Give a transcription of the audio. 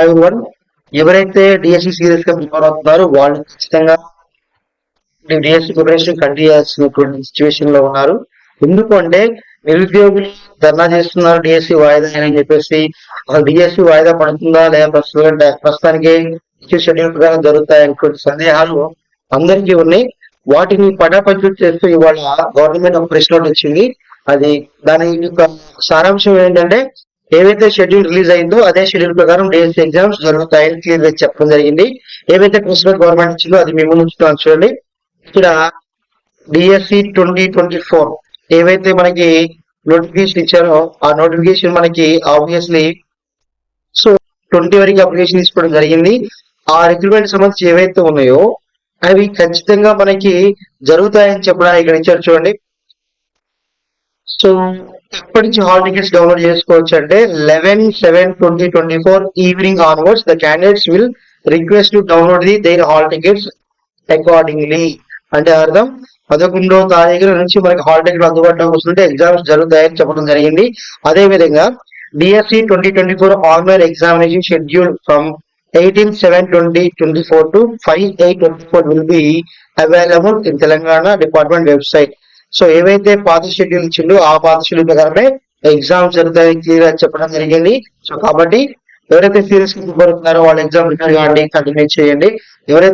Hi one ఎవరైతే DSC serious గా prepare అవుతున్నారో వాళ్ళు ఖచ్చితంగా డిఎస్సి ప్రిపరేషన్ కంటిన్యూ చేయాల్సినటువంటి సిచ్యువేషన్ లో ఉన్నారు. ఎందుకు అంటే నిరుద్యోగులు ధర్నా చేస్తున్నారు డిఎస్సి వాయిదా అని చెప్పేసి. అసలు డిఎస్సి వాయిదా పడుతుందా లేదా ప్రస్తుతానికి షెడ్యూల్ ప్రకారం జరుగుతాయనేటువంటి సందేహాలు అందరికీ ఉన్నాయి. వాటిని పటాపంచలు చేస్తూ ఇవాళ గవర్నమెంట్ ఒక ప్రెస్ నోట్ వచ్చింది. అది దాని యొక్క సారాంశం ఏంటంటే ఏవైతే షెడ్యూల్ రిలీజ్ అయిందో అదే షెడ్యూల్ ప్రకారం డిఎస్సి ఎగ్జామ్స్ జరుగుతాయని క్లియర్ గా చెప్పడం జరిగింది. ఏవైతే ప్రెస్ నోట్ గవర్నమెంట్ ఇచ్చిందో అది మేము ఉంచుతున్నాం చూడండి. ఇక్కడ డిఎస్సి 2024 ఏవైతే మనకి నోటిఫికేషన్ ఇచ్చారో ఆ నోటిఫికేషన్ మనకి ఆబ్వియస్లీ సో 20 వరకు అప్లికేషన్ తీసుకోవడం జరిగింది. ఆ రిక్రూట్మెంట్ సంబంధించి ఏవైతే ఉన్నాయో అవి ఖచ్చితంగా మనకి జరుగుతాయని చెప్పడానికి ఇక్కడ ఇచ్చారు చూడండి. సో ఎప్పటి నుంచి హాల్ టికెట్స్ డౌన్లోడ్ చేసుకోవచ్చు అంటే 11/7/2024 evening onwards the candidates will request to download their hall tickets accordingly. అంటే అర్థం 11వ తారీఖు నుంచి మనకి హాల్ టికెట్ అందుబాటులోకి వస్తుంటే ఎగ్జామ్స్ జరుగుతాయని చెప్పడం జరిగింది. అదే విధంగా DSC 2024 online examination schedule from 18/7/2024 to 5/8/24 will be available in Telangana department website. So ఏవైతే పాత షెడ్యూల్ ఇచ్చిందో ఆ పాత షెడ్యూల్ ప్రకారమే ఎగ్జామ్స్ జరుగుతాయని క్లియర్ గా చెప్పడం జరిగింది. సో కాబట్టి ఎవరైతే సీరియస్ గా ప్రిపేర్ అవుతున్నారో వాళ్ళ ఎగ్జామ్ ప్రిపేర్ కావండి, కంటిన్యూ చేయండి. ఎవరైతే